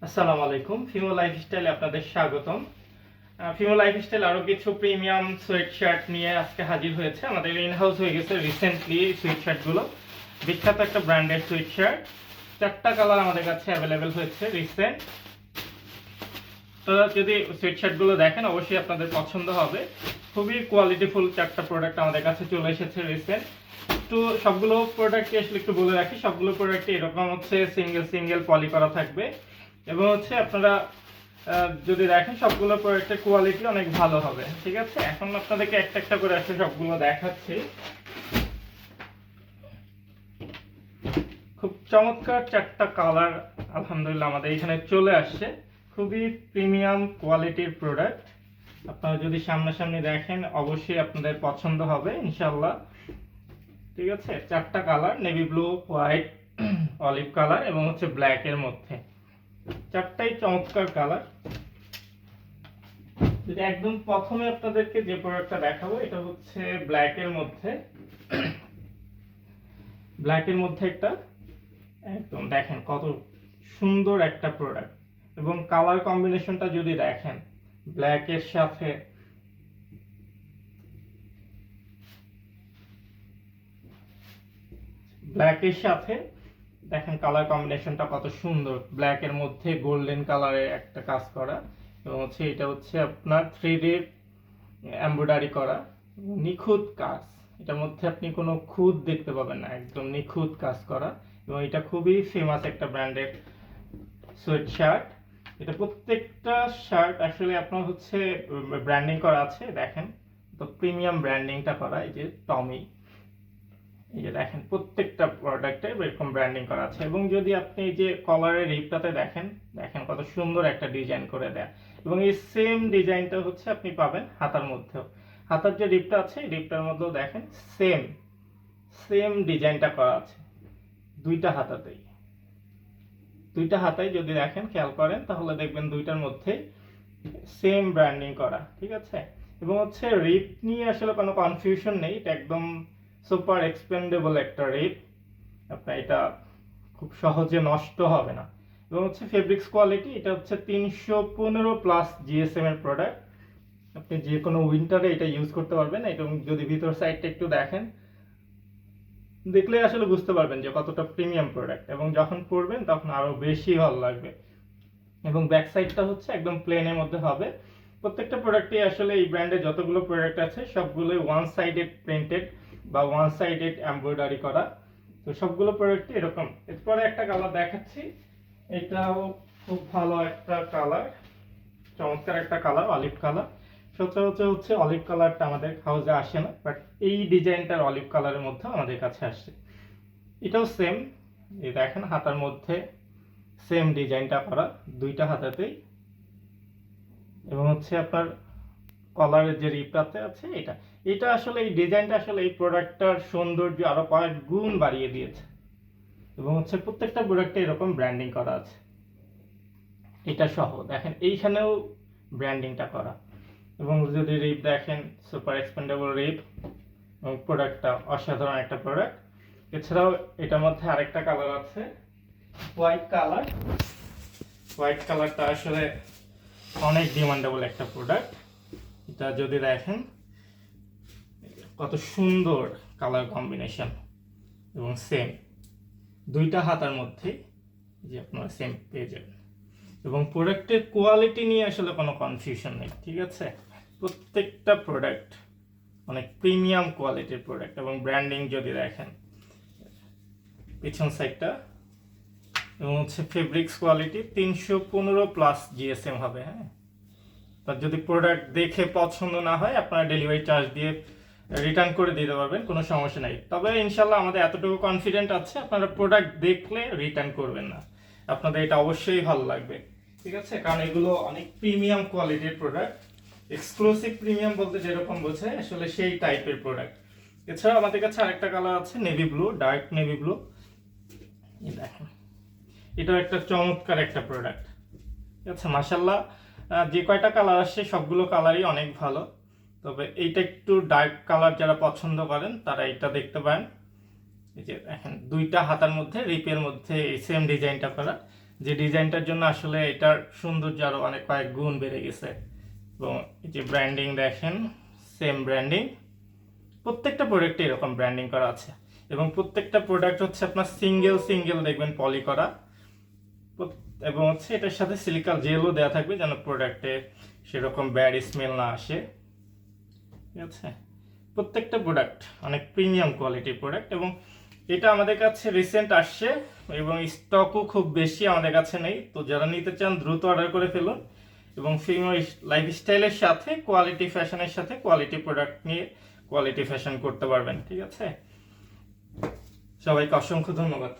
আসসালামু আলাইকুম। ফিমো লাইফস্টাইলে আপনাদের স্বাগতম। ফিমো লাইফস্টাইল আরো কিছু প্রিমিয়াম সোয়েট শার্ট নিয়ে আজকে হাজির হয়েছে। আমাদের ইন হাউস হয়ে গেছে রিসেন্টলি সোয়েট শার্টগুলো। বিখ্যাত একটা ব্র্যান্ডের সোয়েট শার্ট, 4টা কালার আমাদের কাছে অ্যাভেলেবেল হয়েছে রিসেন্ট। তো যদি সোয়েট শার্টগুলো দেখেন অবশ্যই আপনাদের পছন্দ হবে। খুবই কোয়ালিটিফুল 4টা প্রোডাক্ট আমাদের কাছে চলে এসেছে রিসেন্ট। একটু সবগুলো প্রোডাক্টই আসলে একটু বলে রাখি, সবগুলো প্রোডাক্টই এরকম হচ্ছে সিঙ্গেল সিঙ্গেল পলি করা থাকবে এবং হচ্ছে আপনারা যদি দেখেন সবগুলো প্রোডাক্টের কোয়ালিটি অনেক ভালো হবে। ঠিক আছে, এখন আপনাদেরকে একটা একটা করে আসলে সবগুলো দেখাচ্ছি। খুব চমৎকার 4টা কালার আলহামদুলিল্লাহ আমাদের এখানে চলে আসছে। খুবই প্রিমিয়াম কোয়ালিটির প্রোডাক্ট। আপনারা যদি সামনাসামনি দেখেন অবশ্যই আপনাদের পছন্দ হবে ইনশাল্লাহ। ঠিক আছে, 4টা colour, navy blue, white, olive colour এবং হচ্ছে ব্ল্যাক এর মধ্যে। 4টাই চমৎকার কালার। যদি একদম প্রথমে আপনাদেরকে যে প্রোডাক্টটা দেখাবো এটা হচ্ছে ব্ল্যাকের মধ্যে। ব্ল্যাকের মধ্যে একটা একদম দেখেন কত সুন্দর একটা প্রোডাক্ট এবং কালার কম্বিনেশনটা যদি দেখেন ব্ল্যাকের সাথে দেখেন কালার কম্বিনেশনটা কত সুন্দর। ব্ল্যাকের মধ্যে গোল্ডেন কালারের একটা কাজ করা এবং হচ্ছে এটা হচ্ছে আপনার 3D এমব্রয়ডারি করা, নিখুঁত কাজ। এটার মধ্যে আপনি কোনো খুঁত দেখতে পাবেন না, একদম নিখুঁত কাজ করা। এবং এটা খুবই ফেমাস একটা ব্র্যান্ডের সোয়েট শার্ট। এটা প্রত্যেকটা শার্ট আসলে আপনার হচ্ছে ব্র্যান্ডিং করা আছে, দেখেন তো প্রিমিয়াম ব্র্যান্ডিংটা করা। এই যে টমি, এই যে দেখেন প্রত্যেকটা প্রোডাক্টে এরকম ব্র্যান্ডিং করা আছে। এবং যদি আপনি এই যে কলারের রিপটাতে দেখেন, দেখেন কত সুন্দর একটা ডিজাইন করে দেয়া। এবং এই সেম ডিজাইনটা হচ্ছে আপনি পাবেন হাতার মধ্যেও। হাতার যে রিপটা আছে রিপটার মধ্যেও দেখেন সেম সেম ডিজাইনটা করা আছে দুইটা হাতায় যদি দেখেন খেয়াল করেন তাহলে দেখবেন দুইটার মধ্যে সেম ব্র্যান্ডিং করা। ঠিক আছে, এবং হচ্ছে রিপ নিয়ে আসলে কোনো কনফিউশন নেই, এটা একদম সুপার এক্সপেন্ডেবল একটা রিপ। আপনার এটা খুব সহজে নষ্ট হবে না। এবং হচ্ছে ফেব্রিক্স কোয়ালিটি, এটা হচ্ছে 315 প্লাস জিএসএম এর প্রোডাক্ট। আপনি যে কোনো উইন্টারে এটা ইউজ করতে পারবেন। এবং যদি ভিতর সাইডটা একটু দেখেন, দেখলে আসলে বুঝতে পারবেন যে কতটা প্রিমিয়াম প্রোডাক্ট এবং যখন পরবেন তখন আরো বেশি ভালো লাগবে। এবং ব্যাক সাইডটা হচ্ছে একদম প্লেনের মধ্যে হবে। প্রত্যেকটা প্রোডাক্টই আসলে এই ব্র্যান্ডে যতগুলো প্রোডাক্ট আছে সবগুলোই ওয়ান সাইডেড প্রিন্টেড বা ওয়ান সাইডেড এমব্রয়ডারি করা। তো সবগুলো প্রোডাক্টই এরকম। এরপরে একটা কালার দেখাচ্ছি, এটাও খুব ভালো একটা কালার, চমৎকার একটা কালার, অলিভ কালার। সচরাচর হচ্ছে অলিভ কালারটা আমাদের হাউসে আসে না, বাট এই ডিজাইনটার অলিভ কালারের মধ্যে আমাদের কাছে আসছে। এটাও সেম, এই দেখেন হাতার মধ্যে সেম ডিজাইনটা করা দুইটা হাতাতেই। এবং হচ্ছে আপনার কলারের যে রিপটাতে আছে এটা এটা আসলে এই ডিজাইনটা আসলে এই প্রোডাক্টটার সৌন্দর্য আরো কয়েক গুণ বাড়িয়ে দিয়েছে। এবং হচ্ছে প্রত্যেকটা প্রোডাক্টে এরকম ব্র্যান্ডিং করা আছে, এটা সহ দেখেন এইখানেও ব্র্যান্ডিংটা করা। এবং যদি রিপ দেখেন সুপার এক্সপেন্ডেবল রিপ এবং প্রোডাক্টটা অসাধারণ একটা প্রোডাক্ট। এছাড়াও এটার মধ্যে আরেকটা কালার আছে, হোয়াইট কালার। হোয়াইট কালারটা আসলে অনেক ডিমান্ডেবল একটা প্রোডাক্ট। এটা যদি দেখেন কত সুন্দর কালার কম্বিনেশন এবং সেম দুইটা হাতার মধ্যে যে আপনারা সেম পেয়ে যাবেন। এবং প্রোডাক্টের কোয়ালিটি নিয়ে আসলে কোনো কনফিউশন নেই। ঠিক আছে, প্রত্যেকটা প্রোডাক্ট অনেক প্রিমিয়াম কোয়ালিটির প্রোডাক্ট। এবং ব্র্যান্ডিং যদি দেখেন পিছন সাইডটা, এবং হচ্ছে ফেব্রিক্স কোয়ালিটি 315 প্লাস জিএসএম হবে। হ্যাঁ, তার যদি প্রোডাক্ট দেখে পছন্দ না হয় আপনারা ডেলিভারি চার্জ দিয়ে রিটার্ন করে দিতে পারবেন, কোনো সমস্যা নাই। তবে ইনশাল্লাহ আমাদের এতটুকু কনফিডেন্ট আছে আপনারা প্রোডাক্ট দেখলে রিটার্ন করবেন না, আপনাদের এটা অবশ্যই ভালো লাগবে। ঠিক আছে, কারণ এগুলো অনেক প্রিমিয়াম কোয়ালিটির প্রোডাক্ট। এক্সক্লুসিভ প্রিমিয়াম বলতে যেরকম বোঝায় আসলে সেই টাইপের প্রোডাক্ট। এছাড়া আমাদের কাছে আরেকটা কালার আছে navy blue, dark navy blue. এই দেখেন এটাও একটা চমৎকার একটা প্রোডাক্ট। ঠিক আছে, মাশাল্লাহ যে কয়টা কালার আসছে সবগুলো কালারই অনেক ভালো। তবে এইটা একটু ডার্ক কালার যারা পছন্দ করেন তারা এটা দেখতে পারেন। এই যে দেখেন দুইটা হাতার মধ্যে রিপের মধ্যে এই সেম ডিজাইনটা করা। যে ডিজাইনটার জন্য আসলে এটার সৌন্দর্য আরো অনেক কয়েক গুণ বেড়ে গেছে। এবং এই যে ব্র্যান্ডিং দেখেন, সেম ব্র্যান্ডিং, প্রত্যেকটা প্রোডাক্টে এরকম ব্র্যান্ডিং করা আছে এবং প্রত্যেকটা প্রোডাক্ট হচ্ছে আপনার সিঙ্গেল সিঙ্গেল দেখবেন পলি করা, এবং হচ্ছে এটার সাথে সিলিকন জেলও দেওয়া থাকবে যেন প্রোডাক্টে সেরকম ব্যাড স্মেল না আসে। ঠিক আছে, প্রত্যেকটা প্রোডাক্ট অনেক প্রিমিয়াম কোয়ালিটির প্রোডাক্ট এবং এটা আমাদের কাছে রিসেন্ট আসছে এবং স্টকও খুব বেশি আমাদের কাছে নেই। তো যারা নিতে চান দ্রুত অর্ডার করে ফেলুন এবং ফিমেল লাইফস্টাইলের সাথে কোয়ালিটি ফ্যাশনের সাথে কোয়ালিটি প্রোডাক্ট নিয়ে কোয়ালিটি ফ্যাশন করতে পারবেন। ঠিক আছে, সবাইকে অসংখ্য ধন্যবাদ।